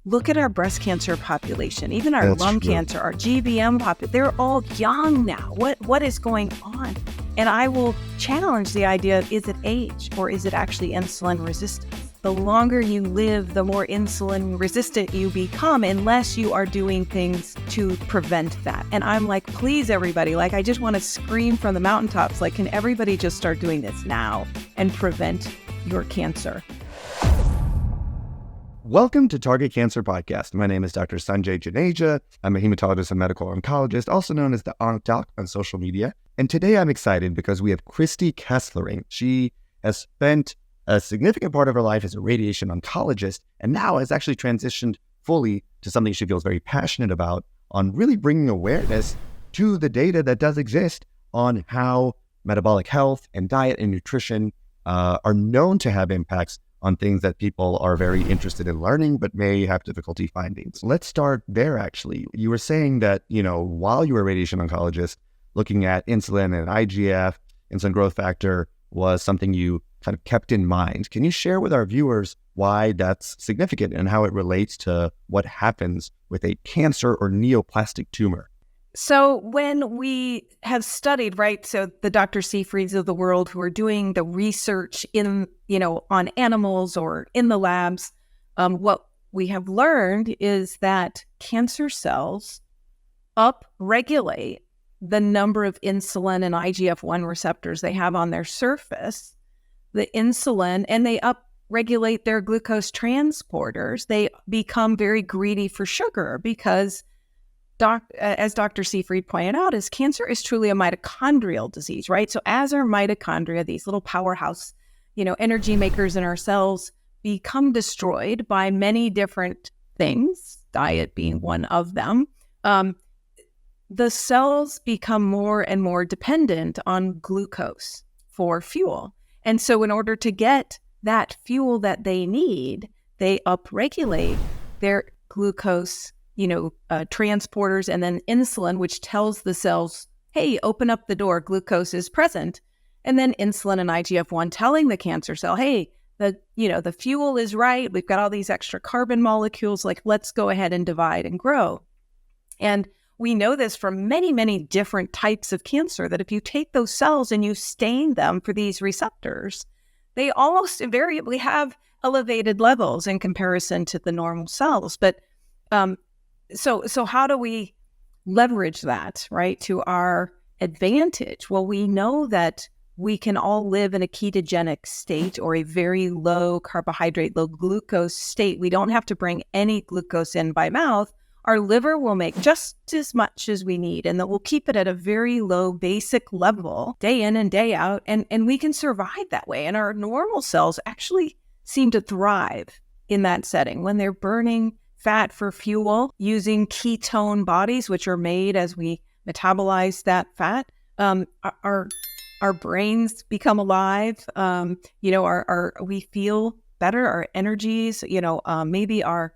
look at our breast cancer population, even our lung cancer, our GBM population, they're all young now. What is going on? And I will challenge the idea, is it age or is it actually insulin resistance? The longer you live, the more insulin resistant you become unless you are doing things to prevent that. And I'm like, please, everybody, like, I just want to scream from the mountaintops, like, can everybody just start doing this now and prevent your cancer? Welcome to Target Cancer Podcast. My name is Dr. Sanjay Juneja. I'm a hematologist and medical oncologist, also known as the OncDoc on social media. And today I'm excited because we have Christy Kesslering. She has spent a significant part of her life as a radiation oncologist, and now has actually transitioned fully to something she feels very passionate about, on really bringing awareness to the data that does exist on how metabolic health and diet and nutrition are known to have impacts on things that people are very interested in learning, but may have difficulty finding. So let's start there, actually. You were saying that, while you were a radiation oncologist, looking at insulin and IGF, insulin growth factor, was something you kind of kept in mind. Can you share with our viewers why that's significant and how it relates to what happens with a cancer or neoplastic tumor? So when we have studied, right, so the Dr. Seyfrieds of the world who are doing the research in, on animals or in the labs, what we have learned is that cancer cells upregulate the number of insulin and IGF-1 receptors they have on their surface, the insulin, and they upregulate their glucose transporters. They become very greedy for sugar because as Dr. Seyfried pointed out, cancer is truly a mitochondrial disease, right? So as our mitochondria, these little powerhouse, energy makers in our cells, become destroyed by many different things, diet being one of them, the cells become more and more dependent on glucose for fuel. And so in order to get that fuel that they need, they upregulate their glucose transporters, and then insulin, which tells the cells, hey, open up the door, glucose is present. And then insulin and IGF-1 telling the cancer cell, hey, the fuel is right. We've got all these extra carbon molecules, like, let's go ahead and divide and grow. And we know this from many, many different types of cancer, that if you take those cells and you stain them for these receptors, they almost invariably have elevated levels in comparison to the normal cells. But So how do we leverage that, right, to our advantage? Well, we know that we can all live in a ketogenic state, or a very low carbohydrate, low glucose state. We don't have to bring any glucose in by mouth. Our liver will make just as much as we need, and that we'll keep it at a very low basic level day in and day out, and we can survive that way. And our normal cells actually seem to thrive in that setting when they're burning fat for fuel using ketone bodies, which are made as we metabolize that fat. Our brains become alive. We feel better. Our energies. Maybe our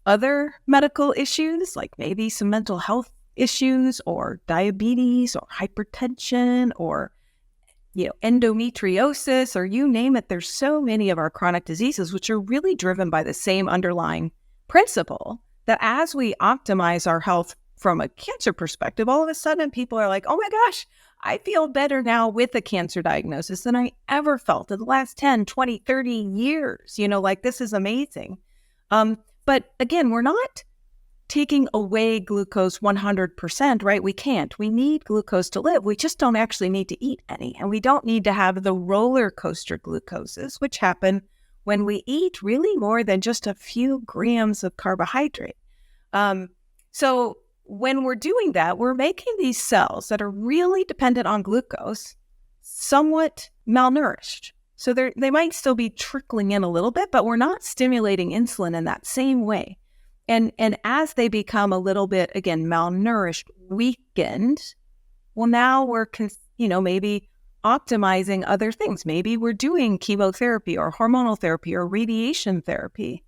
other medical issues, like maybe some mental health issues, or diabetes, or hypertension, or endometriosis, or you name it. There's so many of our chronic diseases which are really driven by the same underlying principle, that as we optimize our health from a cancer perspective, all of a sudden people are like, oh my gosh, I feel better now with a cancer diagnosis than I ever felt in the last 10, 20, 30 years. This is amazing. But again, we're not taking away glucose 100%, right? We can't. We need glucose to live. We just don't actually need to eat any. And we don't need to have the roller coaster glucoses, which happen when we eat really more than just a few grams of carbohydrate. So when we're doing that, we're making these cells that are really dependent on glucose somewhat malnourished. So they might still be trickling in a little bit, but we're not stimulating insulin in that same way. And as they become a little bit, again, malnourished, weakened, well, now we're, maybe optimizing other things. Maybe we're doing chemotherapy or hormonal therapy or radiation therapy.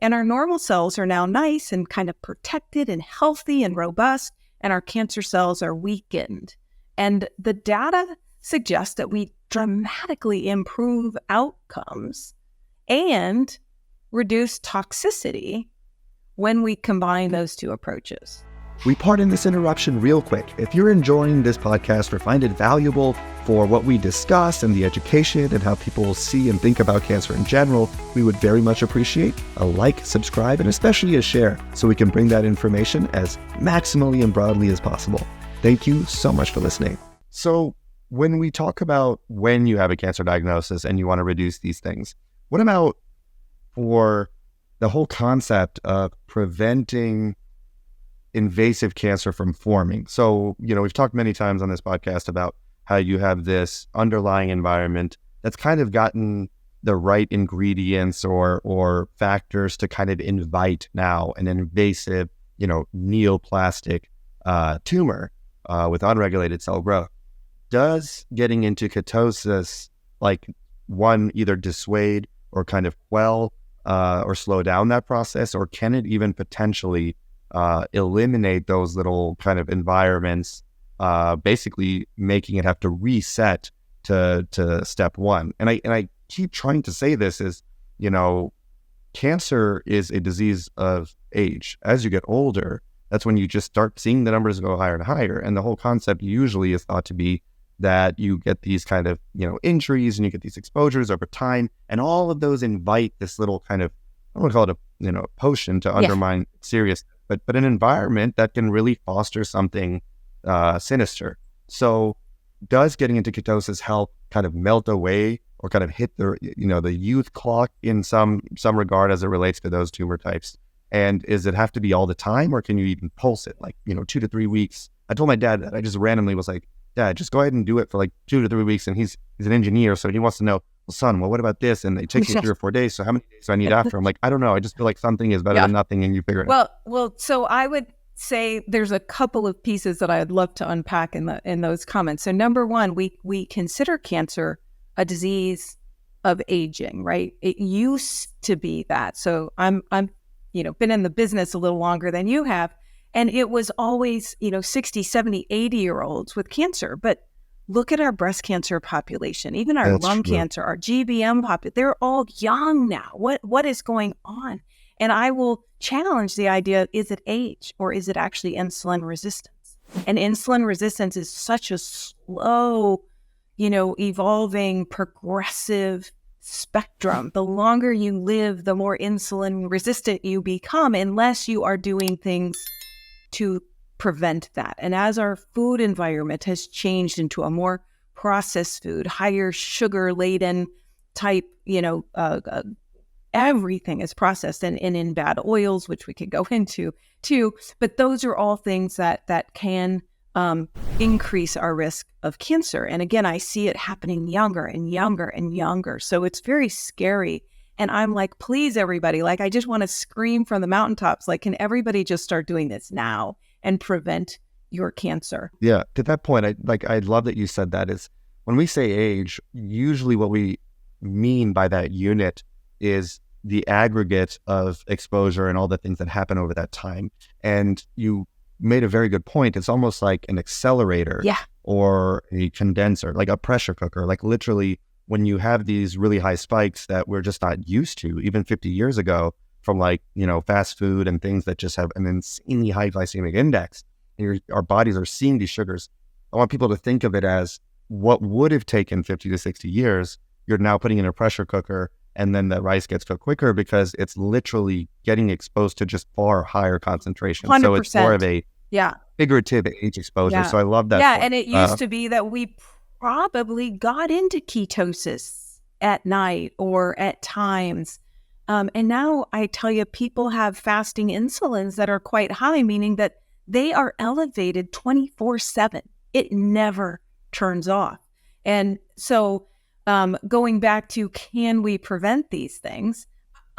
And our normal cells are now nice and kind of protected and healthy and robust, and our cancer cells are weakened. And the data suggests that we dramatically improve outcomes and reduce toxicity when we combine those two approaches. We pardon this interruption real quick. If you're enjoying this podcast or find it valuable for what we discuss and the education and how people see and think about cancer in general, we would very much appreciate a like, subscribe, and especially a share so we can bring that information as maximally and broadly as possible. Thank you so much for listening. So when we talk about when you have a cancer diagnosis and you want to reduce these things, what about for the whole concept of preventing invasive cancer from forming? So, we've talked many times on this podcast about how you have this underlying environment that's kind of gotten the right ingredients or factors to kind of invite now an invasive, neoplastic tumor with unregulated cell growth. Does getting into ketosis, one, either dissuade or kind of quell or slow down that process, or can it even potentially eliminate those little kind of environments, basically making it have to reset to step one? And I keep trying to say this is, cancer is a disease of age. As you get older, that's when you just start seeing the numbers go higher and higher. And the whole concept usually is thought to be that you get these kind of, injuries and you get these exposures over time. And all of those invite this little kind of, I don't want to call it a potion to undermine serious, but an environment that can really foster something sinister. So does getting into ketosis help kind of melt away or kind of hit the youth clock in some regard as it relates to those tumor types? And does it have to be all the time, or can you even pulse it 2 to 3 weeks? I told my dad that. I just randomly was like, Dad, just go ahead and do it for 2 to 3 weeks. And he's an engineer, so he wants to know, well, son, what about this? And it takes me 3 or 4 days. So how many days do I need after? I'm like, I don't know. I just feel like something is better than nothing, and you figure it out. Well, so I would say there's a couple of pieces that I'd love to unpack in those comments. So number one, we consider cancer a disease of aging, right? It used to be that. So I'm been in the business a little longer than you have. And it was always, 60, 70, 80-year-olds with cancer. But look at our breast cancer population, even our lung cancer, our GBM population. They're all young now. What is going on? And I will challenge the idea, is it age or is it actually insulin resistance? And insulin resistance is such a slow, evolving, progressive spectrum. The longer you live, the more insulin resistant you become, unless you are doing things to prevent that. And as our food environment has changed into a more processed food, higher sugar laden type, everything is processed and in bad oils, which we could go into too. But those are all things that can increase our risk of cancer. And again, I see it happening younger and younger and younger. So it's very scary. And I'm like, please, everybody, I just want to scream from the mountaintops, can everybody just start doing this now and prevent your cancer? Yeah. To that point, I love that you said that. Is when we say age, usually what we mean by that unit is the aggregate of exposure and all the things that happen over that time. And you made a very good point. It's almost like an accelerator or a condenser, like a pressure cooker, literally when you have these really high spikes that we're just not used to, even 50 years ago, from fast food and things that just have an insanely high glycemic index, and our bodies are seeing these sugars. I want people to think of it as what would have taken 50 to 60 years, you're now putting in a pressure cooker, and then the rice gets cooked quicker because it's literally getting exposed to just far higher concentrations. 100%. So it's more of a figurative age exposure. Yeah. So I love that. Yeah, point. And it used to be that we probably got into ketosis at night or at times. And now I tell you, people have fasting insulins that are quite high, meaning that they are elevated 24/7. It never turns off. And so going back to, can we prevent these things?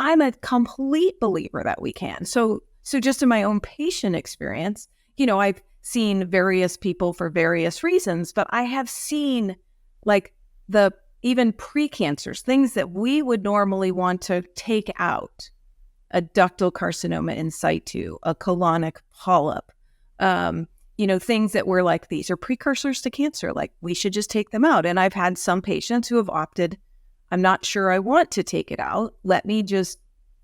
I'm a complete believer that we can. So just in my own patient experience, I've seen various people for various reasons, but I have seen even precancers, things that we would normally want to take out, a ductal carcinoma in situ, a colonic polyp, things that were like, these are precursors to cancer, we should just take them out. And I've had some patients who have opted, I'm not sure I want to take it out. Let me just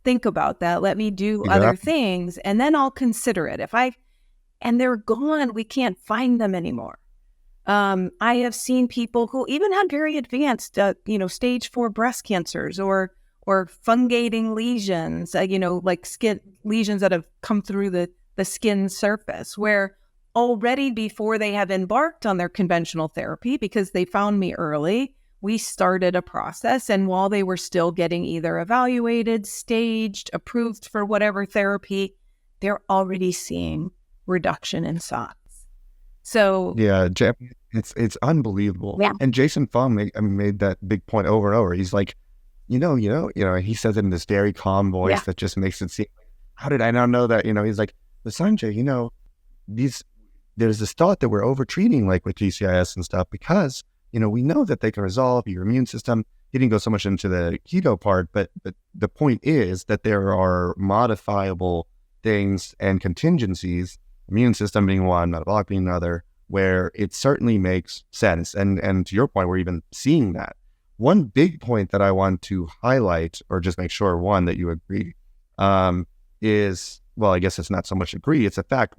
think about that. Let me do Yeah. other things, and then I'll consider it. And they're gone, we can't find them anymore. I have seen people who even had very advanced, stage 4 breast cancers or fungating lesions, like skin lesions that have come through the skin surface, where already before they have embarked on their conventional therapy, because they found me early, we started a process. And while they were still getting either evaluated, staged, approved for whatever therapy, they're already seeing reduction in size. So Yeah, it's unbelievable. yeah, And Jason Fung made that big point over and over. He's like, he says it in this very calm voice that just makes it seem like, how did I not know that? He's like, but Sanjay, there's this thought that we're over-treating like with GCIS and stuff because, we know that they can resolve your immune system. He didn't go so much into the keto part, but the point is that there are modifiable things and contingencies, immune system being one, metabolic being another, where it certainly makes sense. And to your point, we're even seeing that. One big point that I want to highlight, or just make sure, one, that you agree, is, well, I guess it's not so much agree, it's a fact.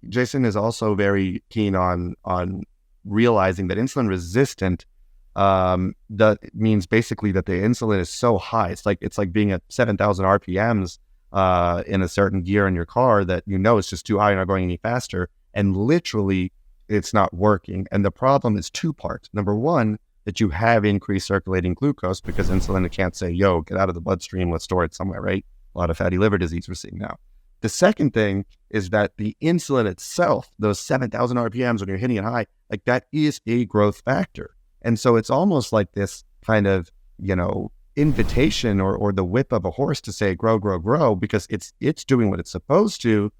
Jason is also very keen on realizing that insulin resistant, that means basically that the insulin is so high. It's like being at 7,000 RPMs in a certain gear in your car that it's just too high, you're not going any faster, and literally it's not working. And the problem is two parts. Number one, that you have increased circulating glucose because insulin can't say, yo, get out of the bloodstream, let's store it somewhere, right? A lot of fatty liver disease we're seeing now. The second thing is that the insulin itself, those 7,000 RPMs when you're hitting it high, like that is a growth factor. And so it's almost like this kind of, invitation or the whip of a horse to say grow, grow, grow, because it's doing what it's supposed to,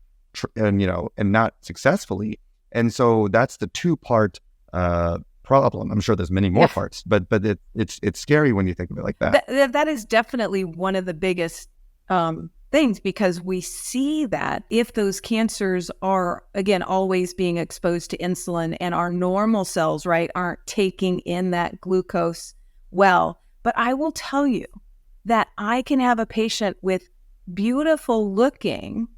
and not successfully. And so that's the two-part problem. I'm sure there's many more parts, but it's scary when you think of it like that. That is definitely one of the biggest things, because we see that if those cancers are, again, always being exposed to insulin and our normal cells, right, aren't taking in that glucose well. But I will tell you that I can have a patient with beautiful looking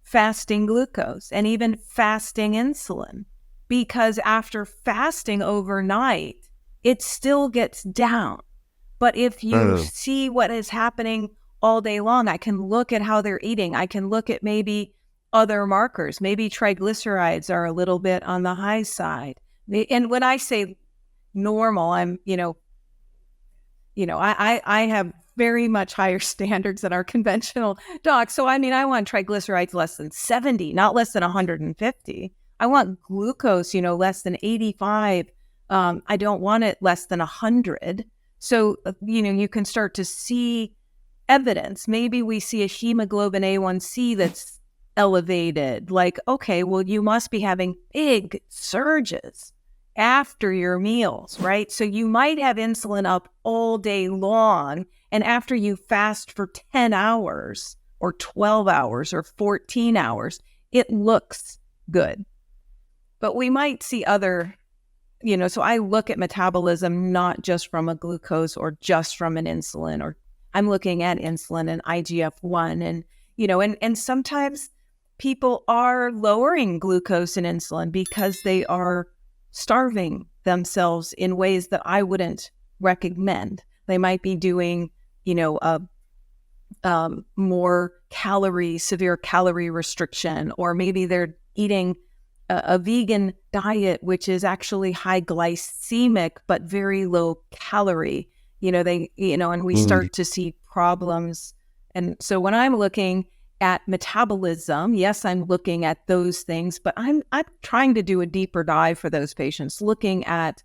fasting glucose and even fasting insulin, because after fasting overnight, it still gets down. But if you see what is happening all day long, I can look at how they're eating. I can look at maybe other markers. Maybe triglycerides are a little bit on the high side. And when I say normal, I'm, I have very much higher standards than our conventional docs. So, I want triglycerides less than 70, not less than 150. I want glucose, less than 85. I don't want it less than 100. So, you can start to see evidence. Maybe we see a hemoglobin A1C that's elevated. Like, okay, well, you must be having big surges after your meals, right? So you might have insulin up all day long, and after you fast for 10 hours or 12 hours or 14 hours, it looks good. But we might see other, so I look at metabolism not just from a glucose or just from an insulin, or I'm looking at insulin and IGF-1 and sometimes people are lowering glucose and insulin because they are starving themselves in ways that I wouldn't recommend. They might be doing, more severe calorie restriction, or maybe they're eating a vegan diet, which is actually high glycemic, but very low calorie. And we start to see problems. And so when I'm looking at metabolism, yes, I'm looking at those things, but I'm trying to do a deeper dive for those patients, looking at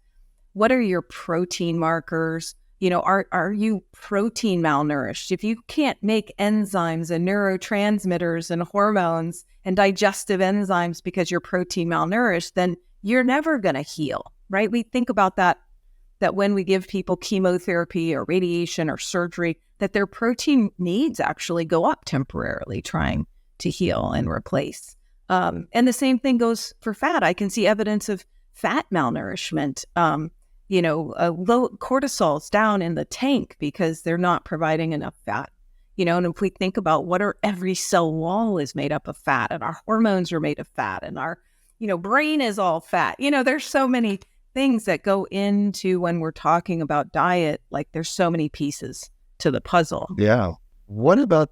what are your protein markers? Are you protein malnourished? If you can't make enzymes and neurotransmitters and hormones and digestive enzymes because you're protein malnourished, then you're never going to heal, right? We think about that when we give people chemotherapy or radiation or surgery, that their protein needs actually go up temporarily, trying to heal and replace. And the same thing goes for fat. I can see evidence of fat malnourishment. Low cortisol's down in the tank because they're not providing enough fat. And if we think about every cell wall is made up of fat, and our hormones are made of fat, and our, brain is all fat. There's so many things that go into when we're talking about diet. Like there's so many pieces to the puzzle. Yeah. What about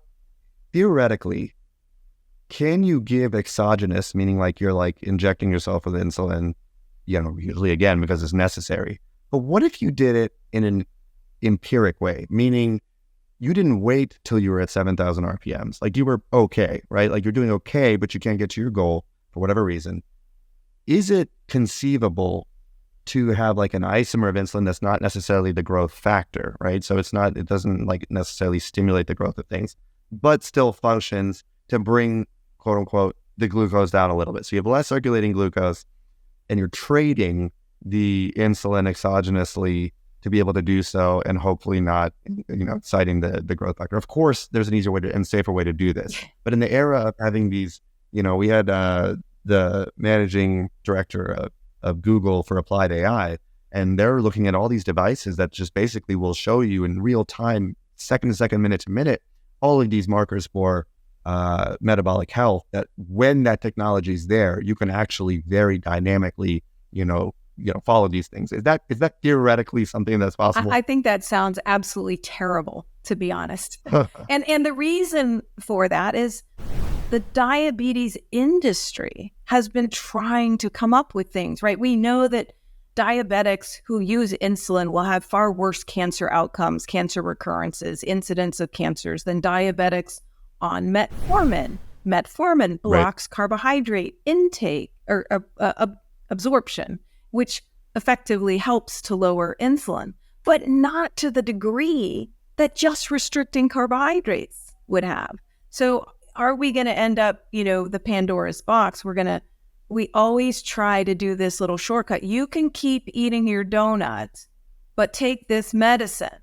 theoretically, can you give exogenous, meaning like you're like injecting yourself with insulin, usually again, because it's necessary. But what if you did it in an empiric way, meaning you didn't wait till you were at 7,000 RPMs. Like you were okay, right? Like you're doing okay, but you can't get to your goal for whatever reason. Is it conceivable to have like an isomer of insulin that's not necessarily the growth factor, right? So it doesn't like necessarily stimulate the growth of things, but still functions to bring, quote unquote, the glucose down a little bit. So you have less circulating glucose and you're trading the insulin exogenously to be able to do so and hopefully not, citing the growth factor. Of course, there's an easier way and safer way to do this. But in the era of having these, we had the managing director of Google for applied AI, and they're looking at all these devices that just basically will show you in real time, second to second, minute to minute, all of these markers for metabolic health, that when that technology is there, you can actually very dynamically, follow these things. Is that theoretically something that's possible? I think that sounds absolutely terrible, to be honest. and the reason for that is the diabetes industry has been trying to come up with things, right? We know that diabetics who use insulin will have far worse cancer outcomes, cancer recurrences, incidence of cancers than diabetics on metformin. Metformin blocks carbohydrate intake or absorption, which effectively helps to lower insulin, but not to the degree that just restricting carbohydrates would have. So are we going to end up, the Pandora's box? We always try to do this little shortcut. You can keep eating your donuts, but take this medicine.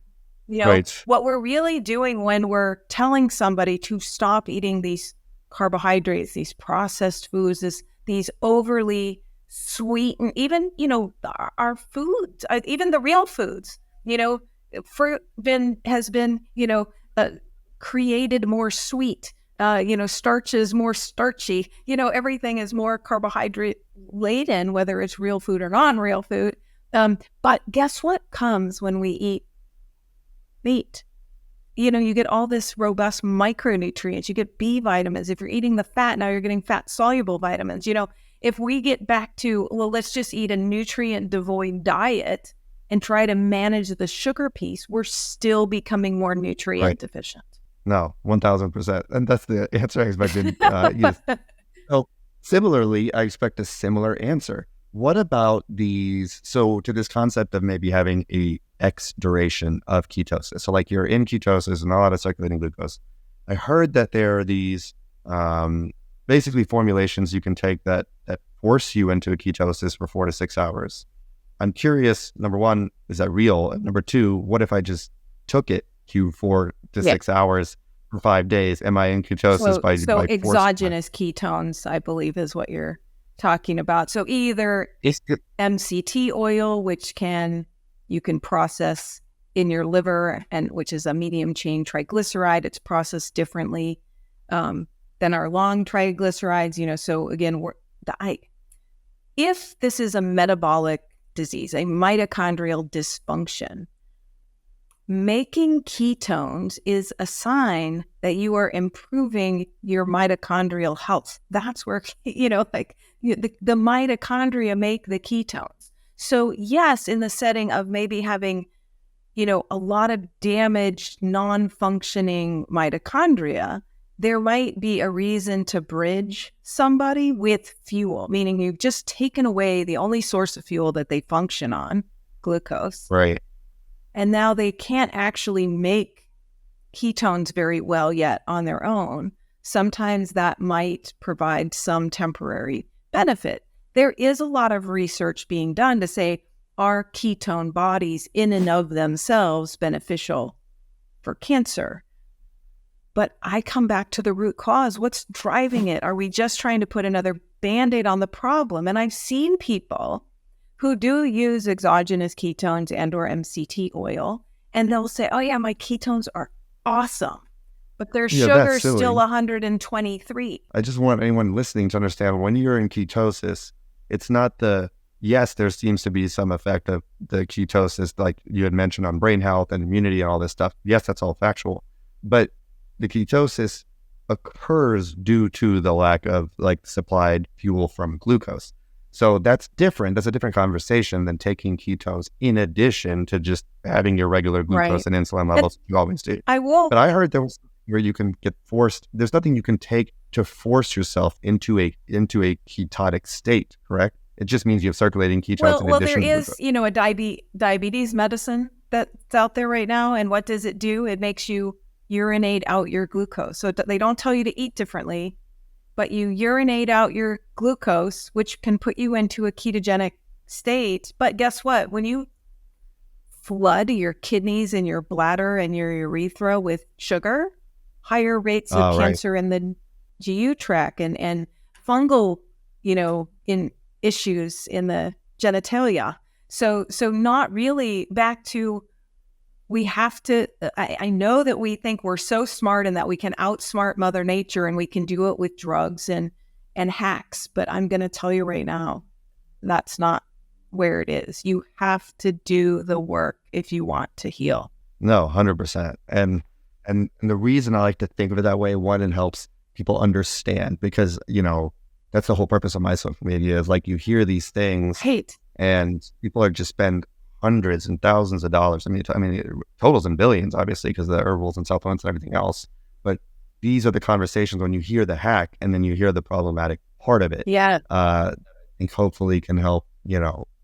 Right. What we're really doing when we're telling somebody to stop eating these carbohydrates, these processed foods, these overly sweetened, even, our foods, even the real foods, fruit has been, created more sweet. Starch is more starchy. Everything is more carbohydrate laden, whether it's real food or non-real food. But guess what comes when we eat meat? You get all this robust micronutrients. You get B vitamins. If you're eating the fat, now you're getting fat-soluble vitamins. If we get back to, let's just eat a nutrient-devoid diet and try to manage the sugar piece, we're still becoming more nutrient deficient. No, 1,000%. And that's the answer I expected. So similarly, I expect a similar answer. What about these? So to this concept of maybe having a X duration of ketosis. So like you're in ketosis and a lot of circulating glucose. I heard that there are these basically formulations you can take that force you into a ketosis for 4 to 6 hours. I'm curious, number one, is that real? And number two, what if I just took it 4 to 6 hours for 5 days? Am I in ketosis by exogenous ketones, I believe, is what you're talking about. So either MCT oil, which you can process in your liver, and which is a medium chain triglyceride. It's processed differently than our long triglycerides. So again, if this is a metabolic disease, a mitochondrial dysfunction, making ketones is a sign that you are improving your mitochondrial health. That's where, the mitochondria make the ketones. So yes, in the setting of maybe having, a lot of damaged, non-functioning mitochondria, there might be a reason to bridge somebody with fuel, meaning you've just taken away the only source of fuel that they function on, glucose. Right. And now they can't actually make ketones very well yet on their own. Sometimes that might provide some temporary benefit. There is a lot of research being done to say, are ketone bodies in and of themselves beneficial for cancer? But I come back to the root cause. What's driving it? Are we just trying to put another Band-Aid on the problem? And I've seen people who do use exogenous ketones and or MCT oil, and they'll say, oh yeah, my ketones are awesome. But their Yeah, that's sugar's still silly. 123. I just want anyone listening to understand when you're in ketosis, it's not yes, there seems to be some effect of the ketosis, like you had mentioned, on brain health and immunity and all this stuff. Yes, that's all factual. But the ketosis occurs due to the lack of like supplied fuel from glucose. So that's different. That's a different conversation than taking ketones in addition to just having your regular glucose and insulin levels you always do. I will. But I heard there was where you can get forced. There's nothing you can take to force yourself into a ketotic state, correct? It just means you have circulating ketones in Well, addition there to is, glucose. a diabetes medicine that's out there right now. And what does it do? It makes you urinate out your glucose. So they don't tell you to eat differently, but you urinate out your glucose, which can put you into a ketogenic state. But guess what? When you flood your kidneys and your bladder and your urethra with sugar, higher rates of cancer in the GU tract and fungal, in issues in the genitalia. So not really back to, we have to, I know that we think we're so smart and that we can outsmart Mother Nature and we can do it with drugs and hacks. But I'm going to tell you right now, that's not where it is. You have to do the work if you want to heal. No, 100%. And the reason I like to think of it that way, one, it helps people understand because, that's the whole purpose of my social media is like you hear these things and people are just spend hundreds and thousands of dollars. I mean, totals in billions, obviously, because of the herbals and supplements and everything else. But these are the conversations when you hear the hack and then you hear the problematic part of it. Yeah. I think hopefully can help,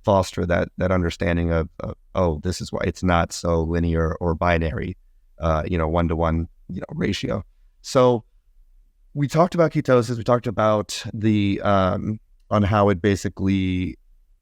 foster that understanding of, oh, this is why it's not so linear or binary, 1-to-1, ratio. So we talked about ketosis. We talked about the, on how it basically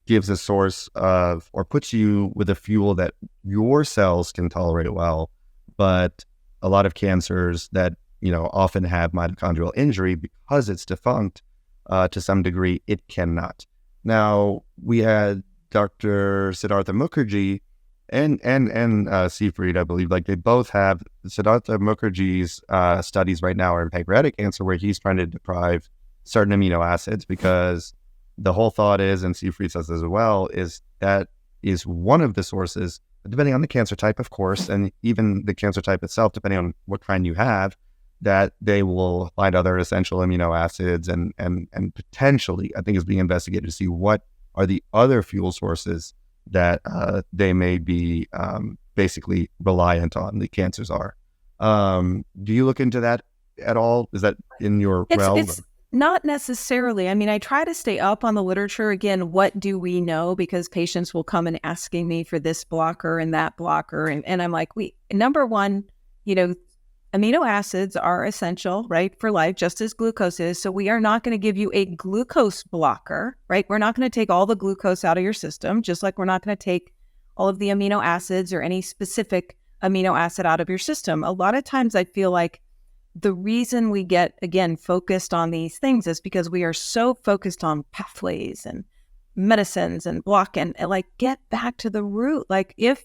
gives a source of, or puts you with a fuel that your cells can tolerate well, but a lot of cancers that, often have mitochondrial injury because it's defunct, to some degree, it cannot. Now, we had Dr. Siddhartha Mukherjee and Seifried, I believe, like they both have Siddhartha Mukherjee's studies right now are in pancreatic cancer, where he's trying to deprive certain amino acids because the whole thought is, and Seifried says as well, is that is one of the sources, depending on the cancer type, of course, and even the cancer type itself, depending on what kind you have, that they will find other essential amino acids and potentially, I think, is being investigated to see what are the other fuel sources that they may be basically reliant on, the cancers are. Do you look into that at all? Is that in your realm? It's not necessarily. I mean, I try to stay up on the literature. Again, what do we know? Because patients will come and asking me for this blocker and that blocker. And I'm like, number one, amino acids are essential, right, for life, just as glucose is. So we are not going to give you a glucose blocker, right? We're not going to take all the glucose out of your system, just like we're not going to take all of the amino acids or any specific amino acid out of your system. A lot of times I feel like the reason we get, again, focused on these things is because we are so focused on pathways and medicines and block and like get back to the root. Like if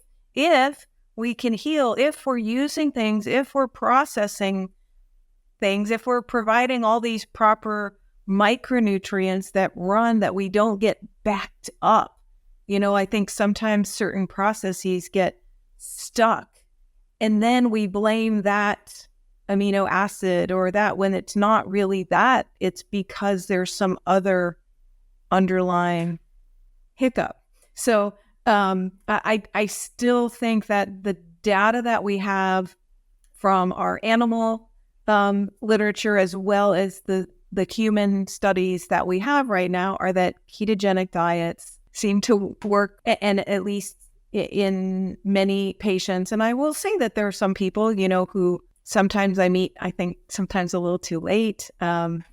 we can heal, if we're using things, if we're processing things, if we're providing all these proper micronutrients that we don't get backed up. I think sometimes certain processes get stuck and then we blame that amino acid or that when it's not really that, it's because there's some other underlying hiccup. So I still think that the data that we have from our animal literature as well as the human studies that we have right now are that ketogenic diets seem to work, and at least in many patients. And I will say that there are some people, who sometimes I meet, I think sometimes a little too late, and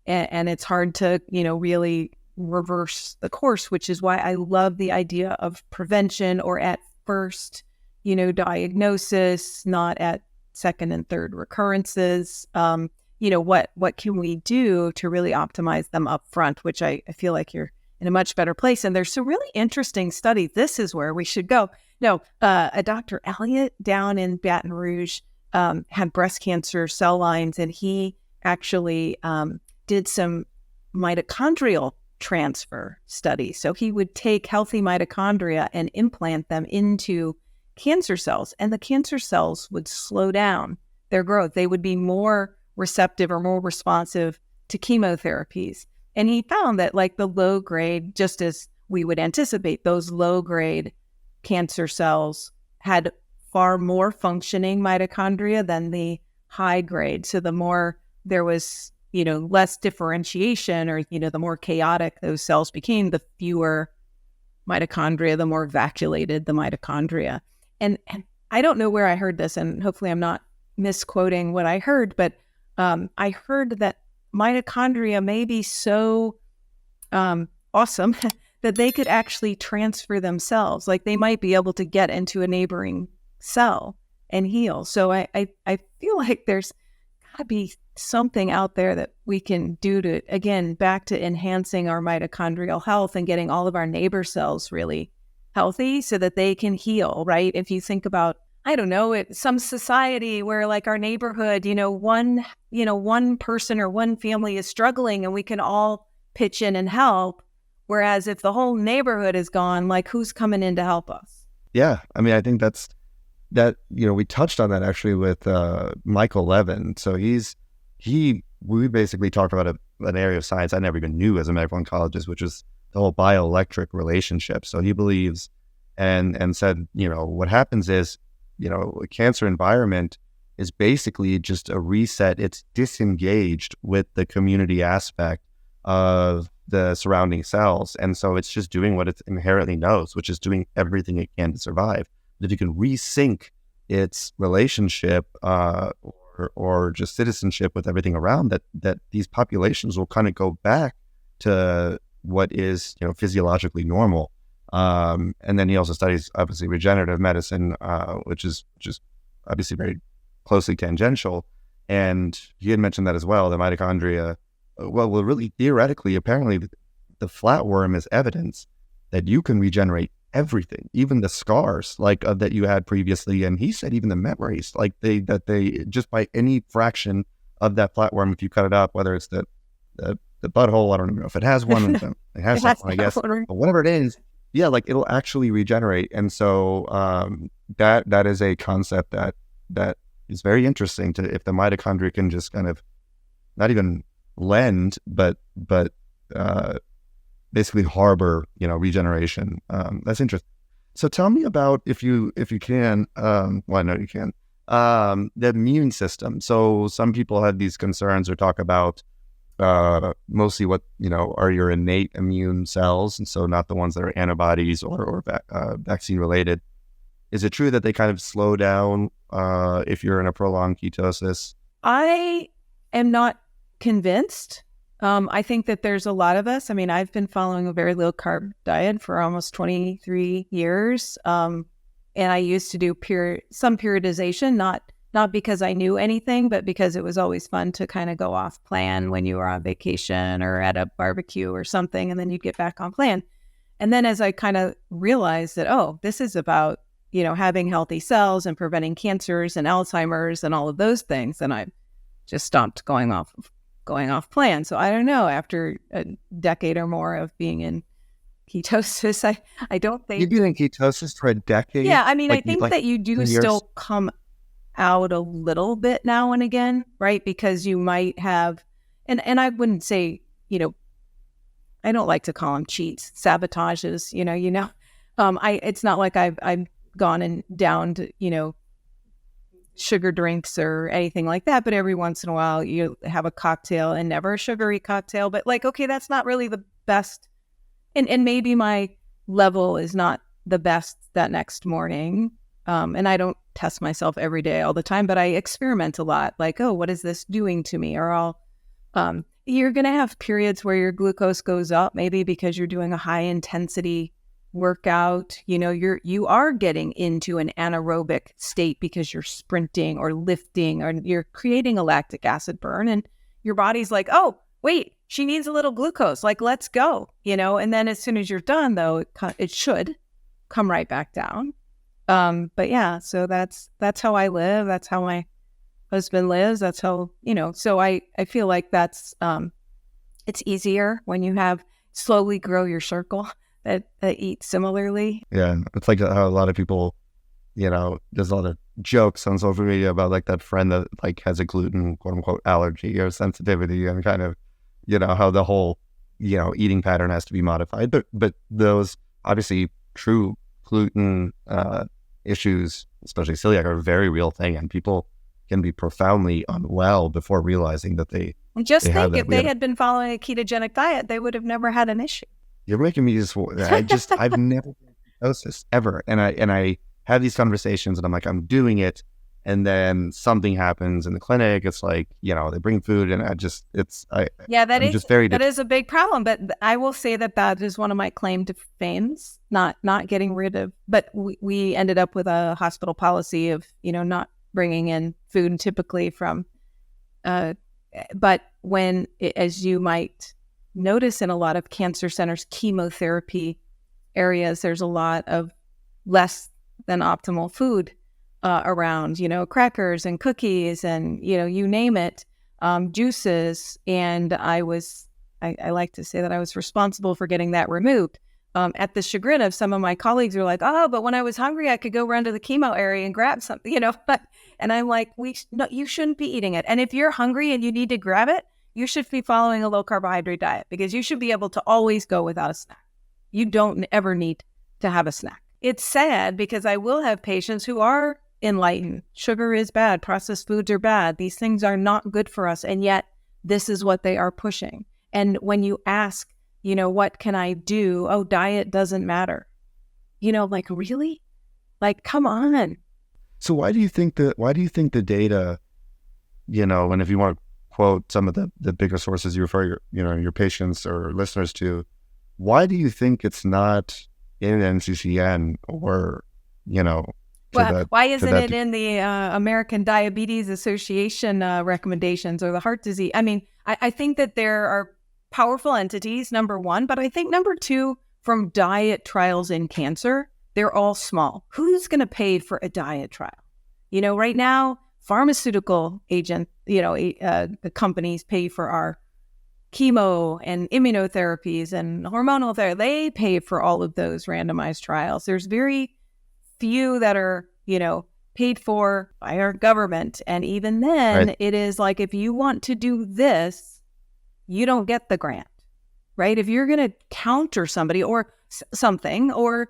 it's hard to, really reverse the course, which is why I love the idea of prevention or at first, diagnosis, not at second and third recurrences. What can we do to really optimize them up front, which I feel like you're in a much better place. And there's some really interesting studies. This is where we should go. No, a Dr. Elliott down in Baton Rouge had breast cancer cell lines, and he actually did some mitochondrial transfer studies. So he would take healthy mitochondria and implant them into cancer cells, and the cancer cells would slow down their growth. They would be more receptive or more responsive to chemotherapies. And he found that like the low grade, just as we would anticipate, those low grade cancer cells had far more functioning mitochondria than the high grade. So the more there was, less differentiation, or, the more chaotic those cells became, the fewer mitochondria, the more vacuolated the mitochondria. And I don't know where I heard this, and hopefully I'm not misquoting what I heard, but I heard that mitochondria may be so awesome that they could actually transfer themselves. Like they might be able to get into a neighboring cell and heal. So I feel like there's got to be something out there that we can do to, again, back to enhancing our mitochondrial health and getting all of our neighbor cells really healthy so that they can heal, right? If you think about, I don't know, some society where like our neighborhood, one person or one family is struggling and we can all pitch in and help. Whereas if the whole neighborhood is gone, like who's coming in to help us? Yeah. I mean, I think we touched on that actually with Michael Levin. So we basically talked about an area of science I never even knew as a medical oncologist, which is the whole bioelectric relationship. So he believes and said, what happens is, a cancer environment is basically just a reset. It's disengaged with the community aspect of the surrounding cells. And so it's just doing what it inherently knows, which is doing everything it can to survive. But if you can resync its relationship or just citizenship with everything around that these populations will kind of go back to what is, physiologically normal. And then he also studies obviously regenerative medicine, which is obviously very closely tangential. And he had mentioned that as well, the mitochondria. Well, really theoretically, apparently the flatworm is evidence that you can regenerate everything, even the scars that you had previously. And he said even the memories, that they just by any fraction of that flatworm, if you cut it up, whether it's the butthole, I don't even know if it has one, it has one, I guess, but whatever it is, yeah, it'll actually regenerate. And so that is a concept that is very interesting to, if the mitochondria can just kind of not even lend, but basically harbor, regeneration. That's interesting. So tell me about, if you can, well, I know you can, the immune system. So some people have these concerns or talk about mostly what, are your innate immune cells. And so not the ones that are antibodies or vaccine related. Is it true that they kind of slow down if you're in a prolonged ketosis? I am not convinced. I think that there's a lot of us. I mean, I've been following a very low carb diet for almost 23 years. And I used to do some periodization, not because I knew anything, but because it was always fun to kind of go off plan when you were on vacation or at a barbecue or something, and then you'd get back on plan. And then as I kind of realized that, this is about, having healthy cells and preventing cancers and Alzheimer's and all of those things, then I just stopped going off plan. So I don't know, after a decade or more of being in ketosis, I don't think... You've been in ketosis for a decade? Yeah, I mean, I think that you do still come out a little bit now and again, right? Because you might have, and I wouldn't say, I don't like to call them cheats, sabotages, it's not like I've gone and downed, sugar drinks or anything like that, but every once in a while you have a cocktail, and never a sugary cocktail, but okay, that's not really the best. And maybe my level is not the best that next morning. And I don't test myself every day all the time, but I experiment a lot. What is this doing to me? Or you're going to have periods where your glucose goes up, maybe because you're doing a high intensity workout. You are getting into an anaerobic state because you're sprinting or lifting, or you're creating a lactic acid burn, and your body's like, oh, wait, she needs a little glucose. Let's go, and then as soon as you're done, though, it should come right back down. But yeah, so that's how I live. That's how my husband lives. That's how, so I feel like that's, it's easier when you have slowly grow your circle that eat similarly. Yeah. It's like how a lot of people, there's a lot of jokes on social media about like that friend that like has a gluten quote unquote allergy or sensitivity, and kind of, how the whole, eating pattern has to be modified. But those obviously true gluten issues, especially celiac, are a very real thing, and people can be profoundly unwell before realizing that they just they think if they had been following a ketogenic diet, they would have never had an issue. You're making me I've never had ketosis ever, and I have these conversations, and I'm like, I'm doing it, and then something happens in the clinic. It's like, they bring food, and that is a big problem. But I will say that is one of my claim to fames, not getting rid of. But we ended up with a hospital policy of not bringing in food typically from. But when, as you might notice in a lot of cancer centers, chemotherapy areas, there's a lot of less than optimal food around, crackers and cookies and, you name it, juices. And I like to say that I was responsible for getting that removed. At the chagrin of some of my colleagues who are like, oh, but when I was hungry, I could go run to the chemo area and grab something, and I'm like, no, you shouldn't be eating it. And if you're hungry and you need to grab it, you should be following a low carbohydrate diet, because you should be able to always go without a snack. You don't ever need to have a snack. It's sad because I will have patients who are enlightened. Sugar is bad. Processed foods are bad. These things are not good for us. And yet this is what they are pushing. And when you ask, what can I do? Oh, diet doesn't matter. Like, really? Like, come on. So why do you think the data, and if you want to quote some of the bigger sources you refer your patients or listeners to, why do you think it's not in NCCN or, why isn't it in the American Diabetes Association recommendations or the heart disease? I mean, I think that there are powerful entities, number one, but I think number two, from diet trials in cancer, they're all small. Who's going to pay for a diet trial? Right now, pharmaceutical the companies pay for our chemo and immunotherapies and hormonal therapy. They pay for all of those randomized trials. There's very few that are, paid for by our government. And even then, It is like, if you want to do this, you don't get the grant, right? If you're going to counter somebody or something, or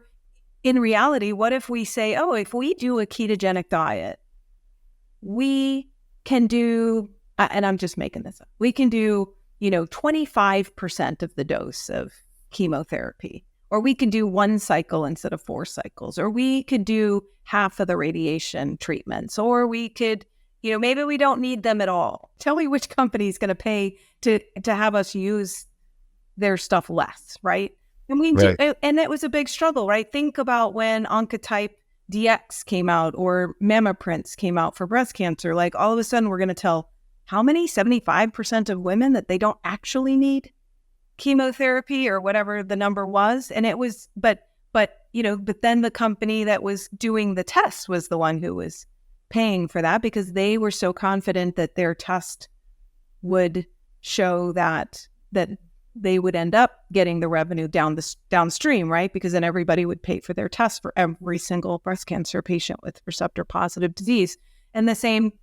in reality, what if we say, oh, if we do a ketogenic diet, we can do, and I'm just making this up, we can do 25% of the dose of chemotherapy, or we can do 1 cycle instead of 4 cycles, or we could do half of the radiation treatments, or we could, maybe we don't need them at all. Tell me which company is going to pay to have us use their stuff less, right? And and it was a big struggle, right? Think about when Oncotype DX came out or Mammaprints came out for breast cancer. Like, all of a sudden we're going to tell how many 75% of women that they don't actually need chemotherapy or whatever the number was. And it was, but then the company that was doing the test was the one who was paying for that, because they were so confident that their test would show that they would end up getting the revenue downstream, right? Because then everybody would pay for their test for every single breast cancer patient with receptor positive disease. And the same,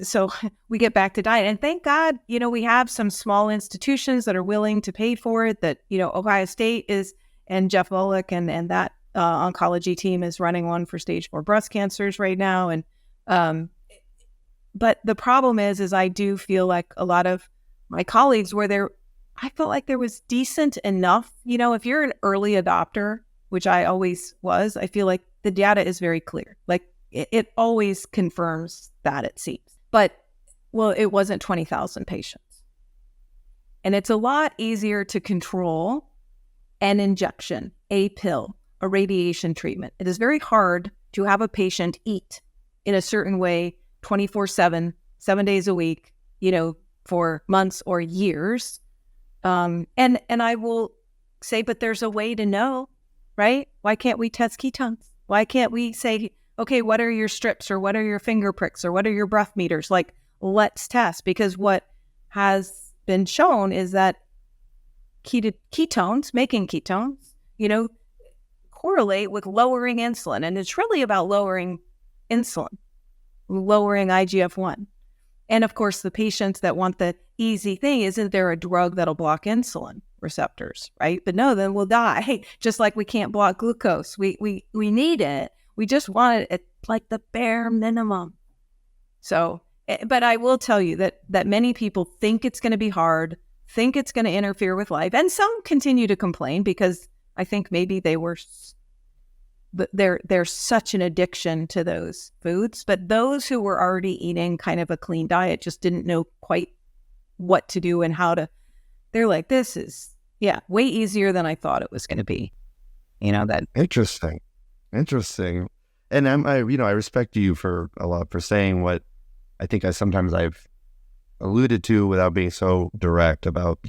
so we get back to diet. And thank God, we have some small institutions that are willing to pay for it, that, Ohio State is, and Jeff Volek and that oncology team is running one for stage 4 breast cancers right now. And, but the problem is I do feel like a lot of my colleagues I felt like there was decent enough, if you're an early adopter, which I always was, I feel like the data is very clear. Like it always confirms that, it seems. But, well, it wasn't 20,000 patients. And it's a lot easier to control an injection, a pill, a radiation treatment. It is very hard to have a patient eat in a certain way 24/7, 7 days a week, for months or years. And I will say, but there's a way to know, right? Why can't we test ketones? Why can't we say, okay, what are your strips or what are your finger pricks or what are your breath meters? Like, let's test, because what has been shown is that ketones, making ketones, correlate with lowering insulin. And it's really about lowering insulin, lowering IGF-1. And of course, the patients that want the easy thing, isn't there a drug that'll block insulin receptors, right? But no, then we'll die. Just like we can't block glucose. We need it. We just want it at like the bare minimum. So, but I will tell you that many people think it's going to be hard, think it's going to interfere with life. And some continue to complain because I think maybe there's such an addiction to those foods. But those who were already eating kind of a clean diet just didn't know quite what to do and how to. They're like, this is, way easier than I thought it was going to be. That. Interesting. And I respect you for a lot for saying what I think I've alluded to without being so direct about,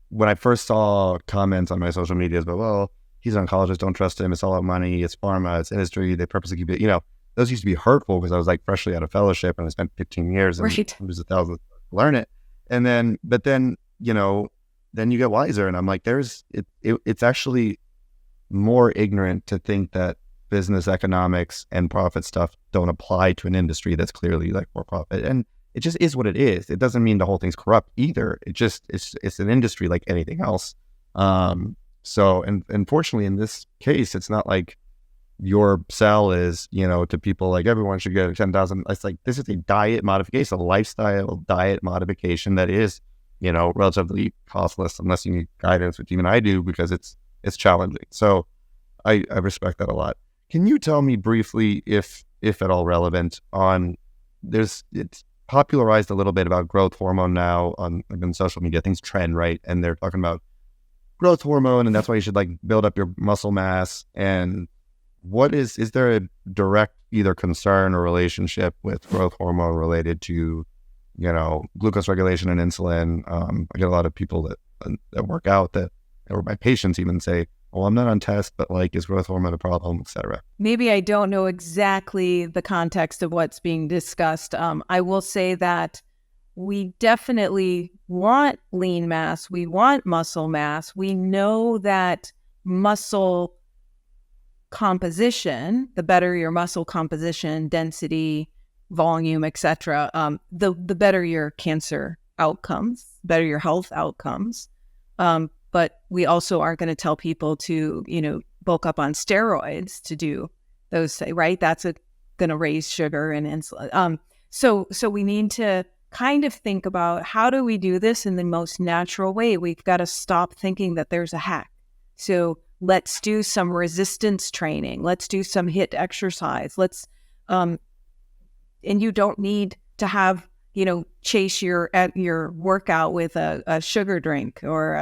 when I first saw comments on my social medias about, well, he's an oncologist, don't trust him, it's all about money, it's pharma, it's industry, they purposely keep it, those used to be hurtful because I was like freshly out of fellowship and I spent 15 years and hundreds of thousands to learn it. And then, then you get wiser and I'm like, it's actually more ignorant to think that business economics and profit stuff don't apply to an industry that's clearly like for profit. And it just is what it is. It doesn't mean the whole thing's corrupt either. It's an industry like anything else. So, and unfortunately in this case, it's not like your sell is, to people like everyone should get 10,000. It's like, this is a diet modification, a lifestyle diet modification that is, relatively costless unless you need guidance, which even I do because it's challenging. So I respect that a lot. Can you tell me briefly, if at all relevant, on it's popularized a little bit about growth hormone now on social media, things trend, right? And they're talking about growth hormone and that's why you should like build up your muscle mass. And what is there a direct either concern or relationship with growth hormone related to, glucose regulation and insulin? I get a lot of people that work out or my patients even say, well, I'm not on test, but like, is growth hormone a problem, et cetera? Maybe I don't know exactly the context of what's being discussed. I will say that we definitely want lean mass. We want muscle mass. We know that muscle composition, the better your muscle composition, density, volume, et cetera, the better your cancer outcomes, better your health outcomes. But we also aren't going to tell people to, bulk up on steroids to do those, right? That's going to raise sugar and insulin. So we need to kind of think about how do we do this in the most natural way? We've got to stop thinking that there's a hack. So let's do some resistance training. Let's do some HIIT exercise. And you don't need to have chase your workout with a sugar drink or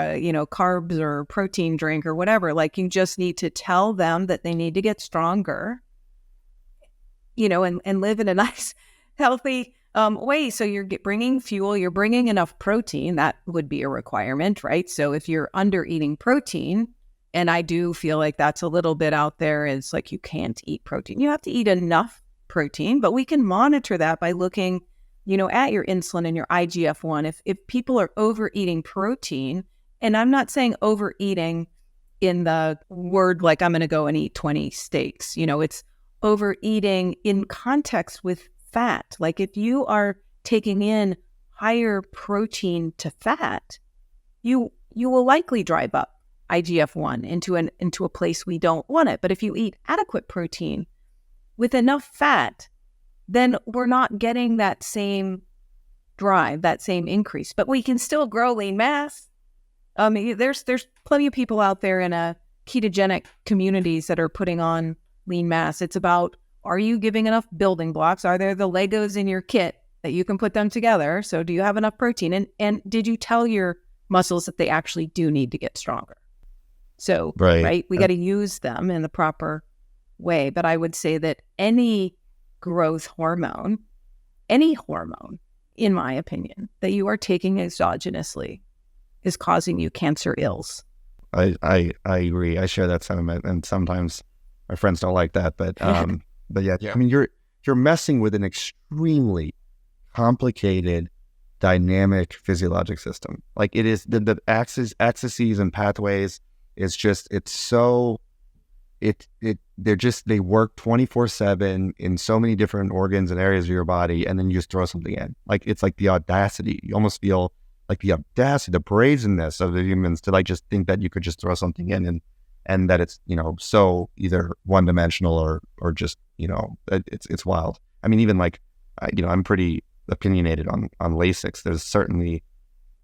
carbs or protein drink or whatever. Like, you just need to tell them that they need to get stronger, and live in a nice, healthy way. So you're bringing fuel, you're bringing enough protein. That would be a requirement, right? So if you're under eating protein, and I do feel like that's a little bit out there, it's like you can't eat protein. You have to eat enough protein, but we can monitor that by looking at your insulin and your IGF-1. If people are overeating protein, and I'm not saying overeating in the word like I'm going to go and eat 20 steaks, it's overeating in context with fat. Like, if you are taking in higher protein to fat, you will likely drive up IGF-1 into a place we don't want it. But if you eat adequate protein with enough fat, then we're not getting that same drive, that same increase. But we can still grow lean mass. There's plenty of people out there in a ketogenic communities that are putting on lean mass. It's about, are you giving enough building blocks? Are there the Legos in your kit that you can put them together? So do you have enough protein? And did you tell your muscles that they actually do need to get stronger? So, right, we got to use them in the proper way. But I would say that any growth hormone, in my opinion, that you are taking exogenously is causing you cancer ills. I agree. I share that sentiment, and sometimes my friends don't like that, but But yeah, I mean, you're messing with an extremely complicated, dynamic physiologic system. Like it is the axes and pathways. They work 24/7 in so many different organs and areas of your body, and then you just throw something in. Like it's like the audacity. You almost feel like the audacity, the brazenness of the humans to like just think that you could just throw something in and that it's, so either one dimensional or just, it's wild. I mean, even like, I'm pretty opinionated on Lasix. There's certainly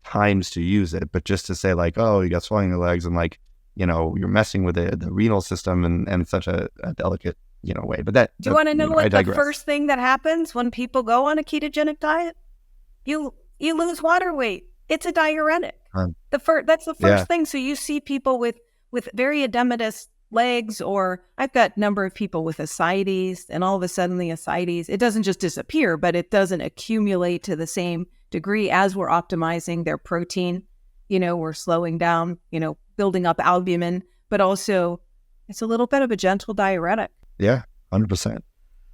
times to use it, but just to say like, oh, you got swelling in the legs and like, you're messing with the renal system and such a delicate, way. But do you want to know what the first thing that happens when people go on a ketogenic diet? You lose water weight. It's a diuretic. That's the first thing. So you see people with very edematous legs, or I've got a number of people with ascites, and all of a sudden the ascites, it doesn't just disappear, but it doesn't accumulate to the same degree as we're optimizing their protein. We're slowing down, building up albumin, but also it's a little bit of a gentle diuretic. Yeah, 100%.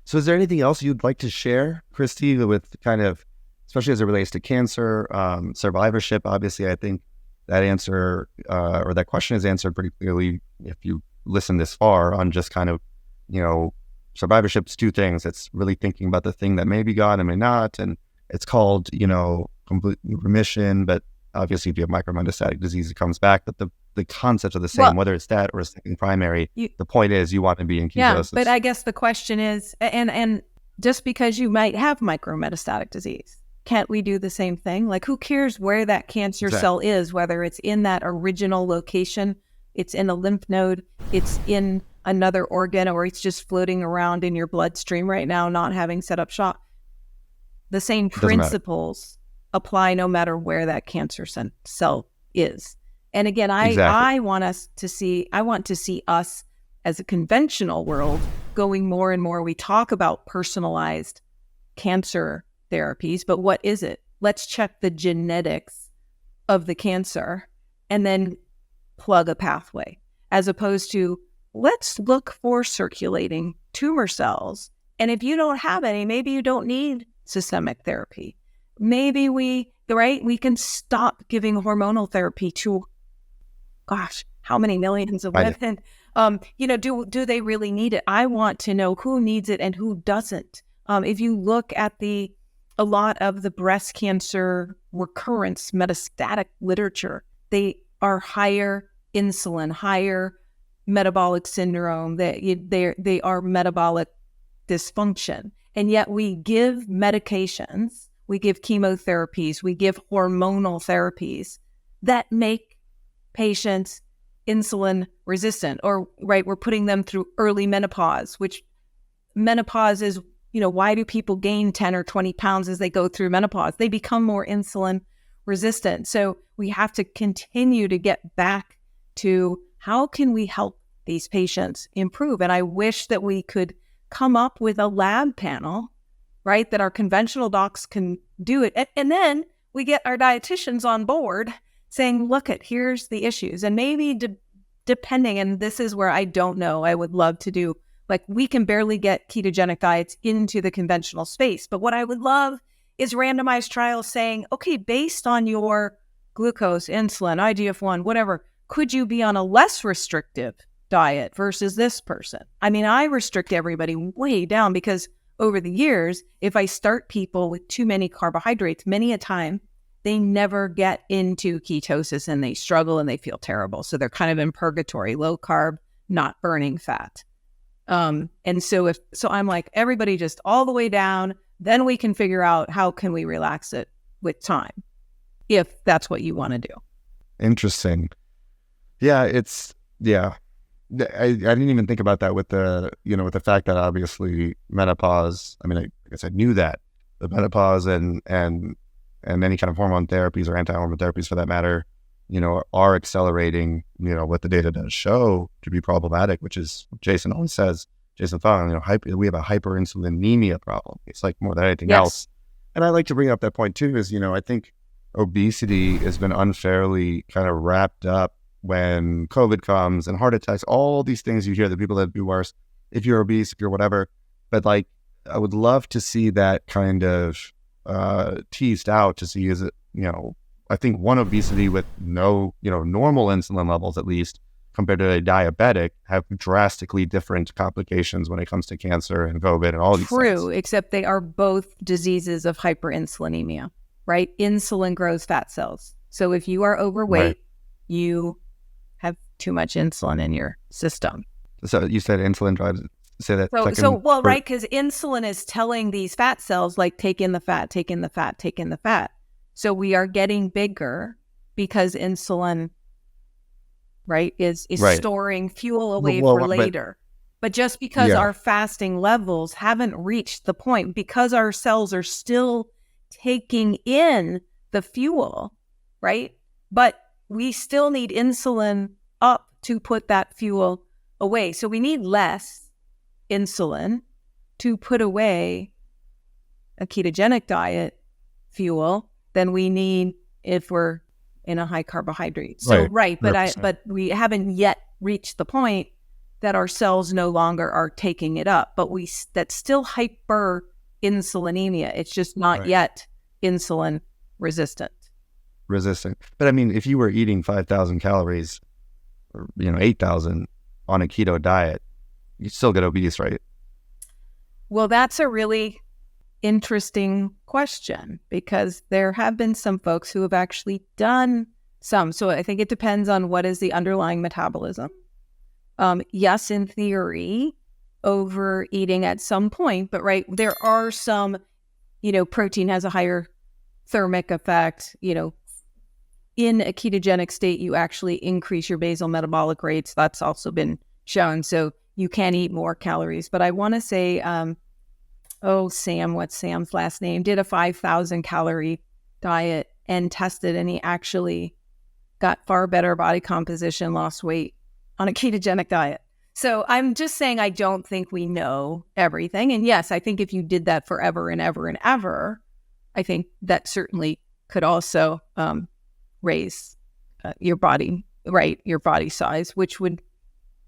So is there anything else you'd like to share, Christy, with kind of, especially as it relates to cancer, survivorship? Obviously, I think that answer or that question is answered pretty clearly if you listen this far on just kind of, survivorship's two things. It's really thinking about the thing that may be gone and may not. And it's called, complete remission. But obviously, if you have micrometastatic disease, it comes back. But the concepts are the same, whether it's that or a second primary. The point is you want to be in ketosis. Yeah, but I guess the question is, and just because you might have micrometastatic disease, can't we do the same thing? Like, who cares where that cancer cell is, whether it's in that original location, it's in a lymph node, it's in another organ, or it's just floating around in your bloodstream right now, not having set up shop. The same principles apply no matter where that cancer cell is. And again, I want to see us as a conventional world going more and more. We talk about personalized cancer therapies, but what is it? Let's check the genetics of the cancer and then plug a pathway, as opposed to let's look for circulating tumor cells. And if you don't have any, maybe you don't need systemic therapy. Maybe we can stop giving hormonal therapy to, how many millions of women? Do they really need it? I want to know who needs it and who doesn't. If you look at a lot of the breast cancer recurrence metastatic literature, they are higher insulin, higher metabolic syndrome. They are metabolic dysfunction. And yet we give medications, we give chemotherapies, we give hormonal therapies that make patients insulin resistant, or we're putting them through early menopause, which menopause is, why do people gain 10 or 20 pounds as they go through menopause? They become more insulin resistant. So we have to continue to get back to how can we help these patients improve? And I wish that we could come up with a lab panel, that our conventional docs can do it. And then we get our dietitians on board saying, here's the issues. And maybe depending, and this is where I don't know, I would love to do, we can barely get ketogenic diets into the conventional space. But what I would love is randomized trials saying, okay, based on your glucose, insulin, IGF-1, whatever, could you be on a less restrictive diet versus this person? I mean, I restrict everybody way down because over the years, if I start people with too many carbohydrates, many a time, they never get into ketosis and they struggle and they feel terrible. So they're kind of in purgatory, low carb, not burning fat. And so I'm like, everybody just all the way down, then we can figure out how can we relax it with time, if that's what you want to do. Interesting. Yeah, I didn't even think about that with with the fact that obviously menopause, I mean, I guess I knew that, the menopause and any kind of hormone therapies or anti-hormone therapies for that matter, are accelerating, what the data does show to be problematic, which is Jason always says, Jason Fung, we have a hyperinsulinemia problem. It's like more than anything else. And I like to bring up that point too, is, I think obesity has been unfairly kind of wrapped up when COVID comes and heart attacks, all these things you hear that people that do worse, if you're obese, if you're whatever, But like, I would love to see that kind of teased out to see, is it, I think one, obesity with no, normal insulin levels, at least compared to a diabetic, have drastically different complications when it comes to cancer and COVID and all these things. True, except they are both diseases of hyperinsulinemia, right? Insulin grows fat cells. So if you are overweight, Right. you have too much insulin in your system. So you said insulin drives, say that. Right, because insulin is telling these fat cells, like, take in the fat, take in the fat, take in the fat. So we are getting bigger because insulin, right, is Right. storing fuel away Well, for later. But just because our fasting levels haven't reached the point, because our cells are still taking in the fuel, right? But we still need insulin up to put that fuel away. So we need less insulin to put away a ketogenic diet fuel than we need if we're in a high carbohydrate. So but we haven't yet reached the point that our cells no longer are taking it up. But that's still hyperinsulinemia. It's just not yet insulin resistant. But I mean, if you were eating 5,000 calories or 8,000 on a keto diet, you still get obese, right? Well, that's a really interesting question, because there have been some folks who have actually done some. So I think it depends on what is the underlying metabolism. Yes, in theory, overeating at some point, but there are some, protein has a higher thermic effect. In a ketogenic state, you actually increase your basal metabolic rates. That's also been shown. So you can eat more calories. But I want to say, Sam, what's Sam's last name, did a 5,000 calorie diet and tested, and he actually got far better body composition, lost weight on a ketogenic diet. So I'm just saying, I don't think we know everything. And yes, I think if you did that forever and ever and ever, I think that certainly could also raise your body size, which would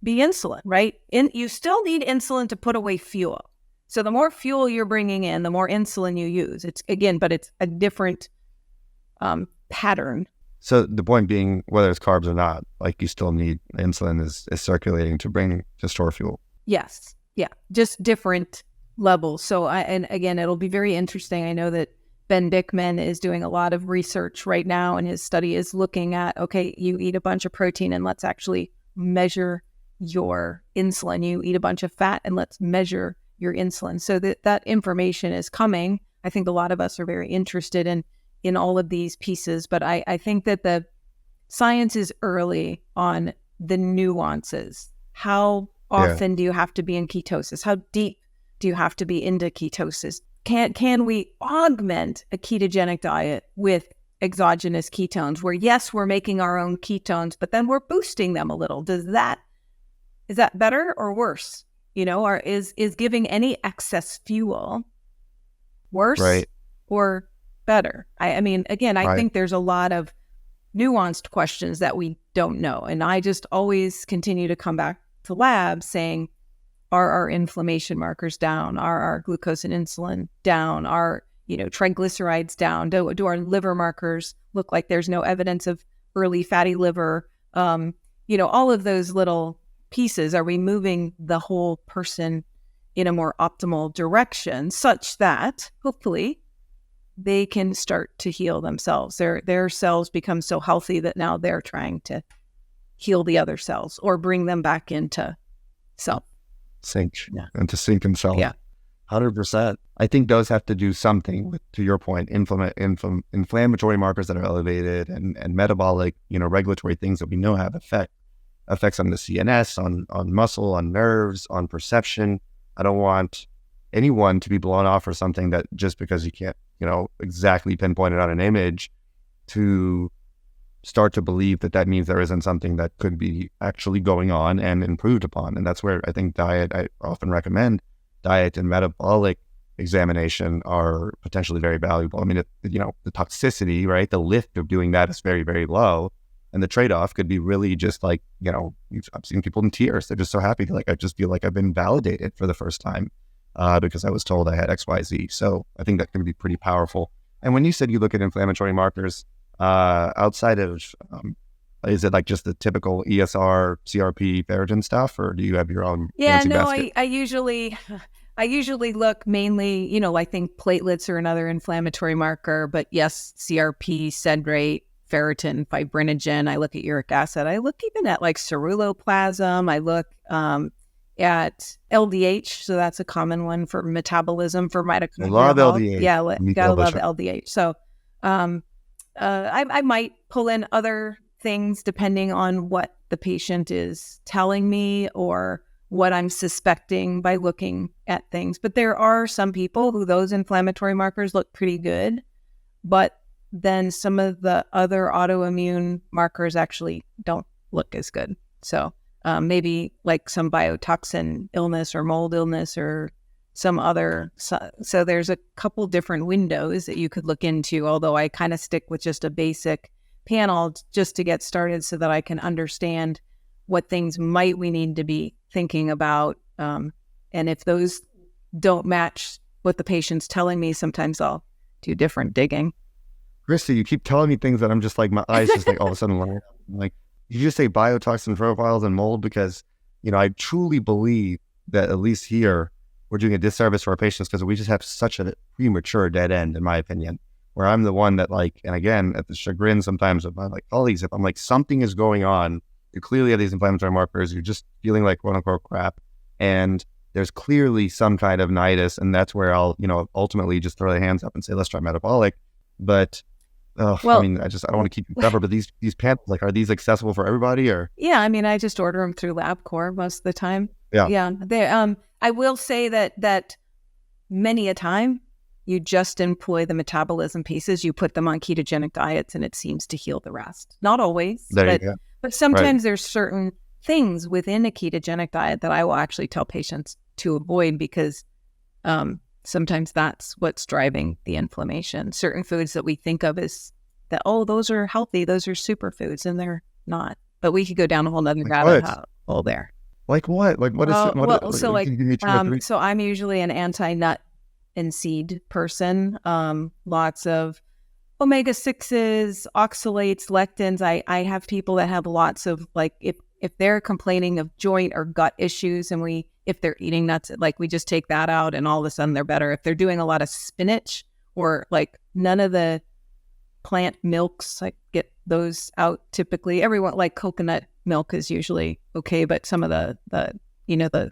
be insulin, right? You still need insulin to put away fuel. So the more fuel you're bringing in, the more insulin you use. It's a different pattern. So the point being, whether it's carbs or not, like, you still need insulin is circulating to store fuel. Yes. Yeah. Just different levels. So and again, it'll be very interesting. I know that Ben Bickman is doing a lot of research right now, and his study is looking at, okay, you eat a bunch of protein and let's actually measure your insulin. You eat a bunch of fat and let's measure your insulin. So that information is coming. I think a lot of us are very interested in all of these pieces, but I think that the science is early on the nuances. How often do you have to be in ketosis? How deep do you have to be into ketosis? Can we augment a ketogenic diet with exogenous ketones, where yes, we're making our own ketones, but then we're boosting them a little? Is that better or worse? Or is giving any excess fuel worse or better? I mean, again, I think there's a lot of nuanced questions that we don't know. And I just always continue to come back to labs saying, are our inflammation markers down? Are our glucose and insulin down? Are, triglycerides down? Do our liver markers look like there's no evidence of early fatty liver? All of those little pieces. Are we moving the whole person in a more optimal direction, such that hopefully they can start to heal themselves? Their cells become so healthy that now they're trying to heal the other cells or bring them back into sync and and self. 100%. I think those have to do something with, to your point, inflammatory markers that are elevated and metabolic, regulatory things that we know have effects on the CNS, on muscle, on nerves, on perception. I don't want anyone to be blown off for something that just because you can't, exactly pinpoint it on an image, to start to believe that means there isn't something that could be actually going on and improved upon. And that's where I think I often recommend diet and metabolic examination are potentially very valuable. I mean, the toxicity, right? The lift of doing that is very, very low. And the trade-off could be really just like, I've seen people in tears. They're just so happy. Like, I just feel like I've been validated for the first time. because I was told I had XYZ. So I think that can be pretty powerful. And when you said you look at inflammatory markers, outside of, is it like just the typical ESR, CRP, ferritin stuff, or do you have your own fancy basket? I usually look mainly, I think platelets are another inflammatory marker, but yes, CRP, sed rate, ferritin, fibrinogen. I look at uric acid. I look even at like ceruloplasm. I look at LDH. So that's a common one for metabolism, for mitochondrial. I love health. LDH. Yeah, gotta love LDH. So I might pull in other things depending on what the patient is telling me or what I'm suspecting by looking at things. But there are some people who those inflammatory markers look pretty good, but then some of the other autoimmune markers actually don't look as good. So maybe like some biotoxin illness or mold illness or some other. So there's a couple different windows that you could look into, although I kind of stick with just a basic panel just to get started so that I can understand what things might we need to be thinking about. And if those don't match what the patient's telling me, sometimes I'll do different digging. Christy, you keep telling me things that I'm just like, my eyes just like all of a sudden like, you just say biotoxin profiles and mold because, I truly believe that at least here, we're doing a disservice to our patients because we just have such a premature dead end, in my opinion, where I'm the one that and again, at the chagrin sometimes of my colleagues, if I'm like, something is going on, you clearly have these inflammatory markers, you're just feeling like quote unquote crap. And there's clearly some kind of nidus. And that's where I'll, ultimately just throw the hands up and say, let's try metabolic. But I don't want to keep you forever, but these panels, are these accessible for everybody or? Yeah. I just order them through LabCorp most of the time. Yeah. Yeah. They, I will say that many a time you just employ the metabolism pieces, you put them on ketogenic diets and it seems to heal the rest. Not always, but sometimes there's certain things within a ketogenic diet that I will actually tell patients to avoid because sometimes that's what's driving the inflammation. Certain foods that we think of as that, those are healthy, those are superfoods, and they're not. But we could go down a whole nother rabbit hole there. Like what? Like what is so I'm usually an anti-nut and seed person. Lots of omega-6s, oxalates, lectins. I have people that have lots of if they're complaining of joint or gut issues and if they're eating nuts, we just take that out and all of a sudden they're better. If they're doing a lot of spinach or none of the plant milks, I get those out typically. Everyone coconut milk is usually okay, but some of the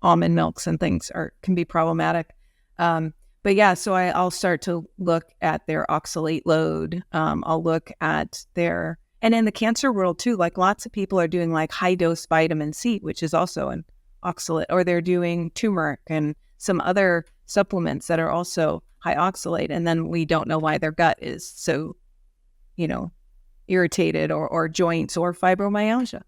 almond milks and things can be problematic. But yeah, so I'll start to look at their oxalate load. I'll look at and in the cancer world too, lots of people are doing high dose vitamin C, which is also an oxalate, or they're doing turmeric and some other supplements that are also high oxalate. And then we don't know why their gut is so, irritated or joints or fibromyalgia.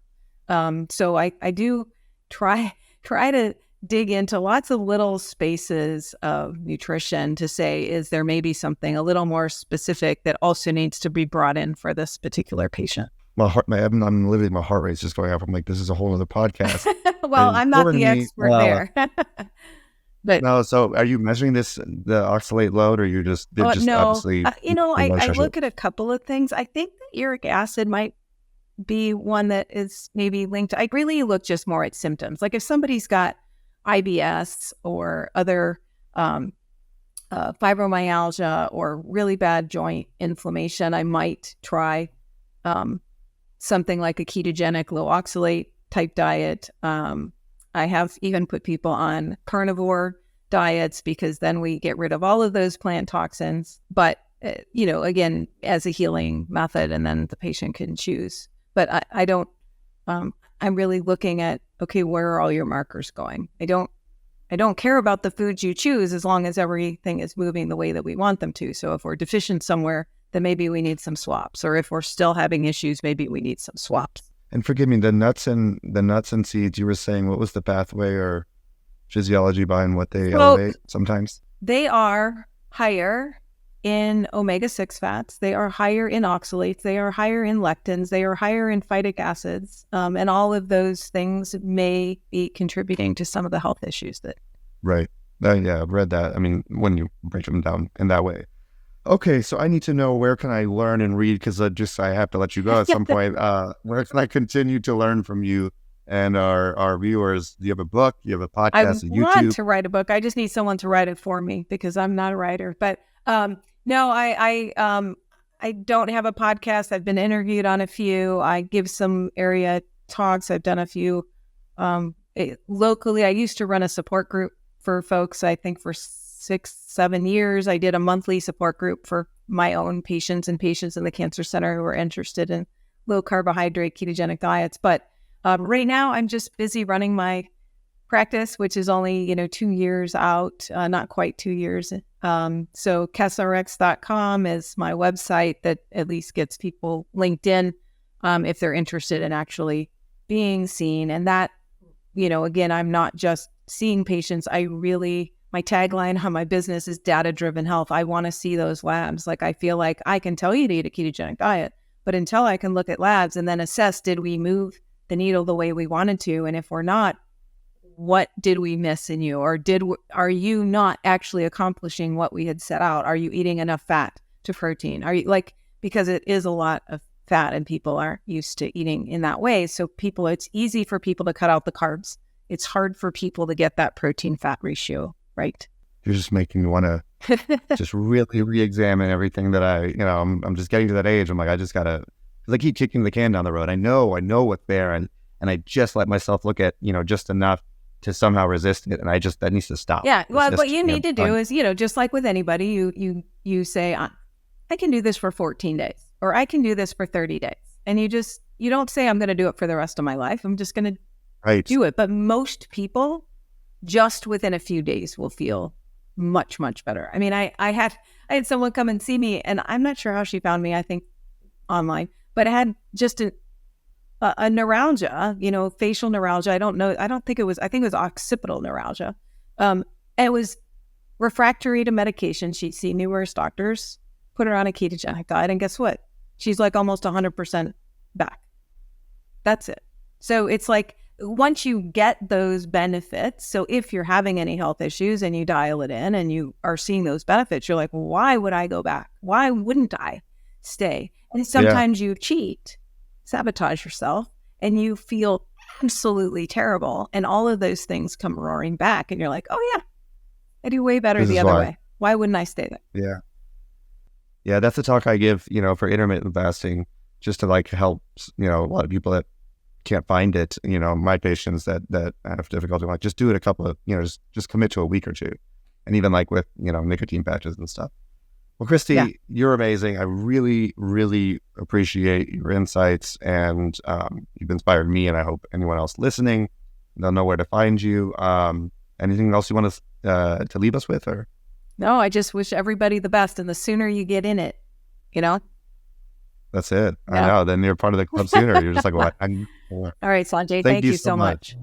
So I do try to dig into lots of little spaces of nutrition to say, is there maybe something a little more specific that also needs to be brought in for this particular patient? I'm literally, my heart rate's just going up. I'm like, this is a whole other podcast. Well, I'm not the expert there. But no, so are you measuring the oxalate load or you just no, obviously I look at a couple of things. I think that uric acid might be one that is maybe linked. I really look just more at symptoms. If somebody's got IBS or other fibromyalgia or really bad joint inflammation, I might try something like a ketogenic low oxalate type diet. I have even put people on carnivore diets because then we get rid of all of those plant toxins. But, again, as a healing method, and then the patient can choose. But I don't, I'm really looking at, okay, where are all your markers going? I don't care about the foods you choose as long as everything is moving the way that we want them to. So if we're deficient somewhere, then maybe we need some swaps. Or if we're still having issues, maybe we need some swaps. And forgive me, the nuts and seeds, you were saying, what was the pathway or physiology behind what they elevate sometimes? They are higher in omega-6 fats. They are higher in oxalates. They are higher in lectins. They are higher in phytic acids. And all of those things may be contributing to some of the health issues that. Right. Yeah, I've read that. I mean, when you break them down in that way. Okay, so I need to know, where can I learn and read? Because I have to let you go at some point. Where can I continue to learn from you and our viewers? Do you have a book? Do you have a I podcast, a want YouTube? to write a book. I just need someone to write it for me because I'm not a writer. But no, I don't have a podcast. I've been interviewed on a few. I give some area talks. I've done a few locally. I used to run a support group for folks, I think for 6-7 years. I did a monthly support group for my own patients and patients in the cancer center who are interested in low carbohydrate ketogenic diets. But right now I'm just busy running my practice, which is only, 2 years out, not quite 2 years. So KesslerX.com is my website that at least gets people linked in if they're interested in actually being seen. And that, again, I'm not just seeing patients. My tagline on my business is data-driven health. I want to see those labs. Like, I feel like I can tell you to eat a ketogenic diet, but until I can look at labs and then assess, did we move the needle the way we wanted to? And if we're not, what did we miss in you? Or are you not actually accomplishing what we had set out? Are you eating enough fat to protein? Are you because it is a lot of fat and people aren't used to eating in that way. So it's easy for people to cut out the carbs. It's hard for people to get that protein fat ratio right. You're just making me want to just really re-examine everything that I'm just getting to that age. I'm like, I just gotta, because I keep kicking the can down the road. I know what's there, and I just let myself look at, just enough to somehow resist it, and that needs to stop. Yeah, well, what you need to do is, just like with anybody, you say, I can do this for 14 days, or I can do this for 30 days, and you don't say, I'm going to do it for the rest of my life. I'm just going to do it. But most people, just within a few days, will feel much, much better. I mean, I had someone come and see me, and I'm not sure how she found me, I think online, but I had just a neuralgia, facial neuralgia. I think it was occipital neuralgia. It was refractory to medication. She'd seen numerous doctors, put her on a ketogenic diet, and guess what? She's like almost 100% back. That's it. So it's like, once you get those benefits, so if you're having any health issues and you dial it in and you are seeing those benefits, you're like, why would I go back? Why wouldn't I stay? And sometimes you cheat, sabotage yourself, and you feel absolutely terrible. And all of those things come roaring back. And you're like, oh yeah, I do way better the other way. Why wouldn't I stay there? Yeah. Yeah, that's the talk I give, for intermittent fasting, just to help, a lot of people that can't find it, my patients that have difficulty, just do it a couple of, just commit to a week or two. And even with, nicotine patches and stuff. Well, Christy, You're amazing. I really, really appreciate your insights, and you've inspired me, and I hope anyone else listening, they'll know where to find you. Anything else you want to leave us with? Or no, I just wish everybody the best, and the sooner you get in it, That's it. Yeah. I know. Then you're part of the club sooner. You're just like, what? All right, Sanjay, thank you so much.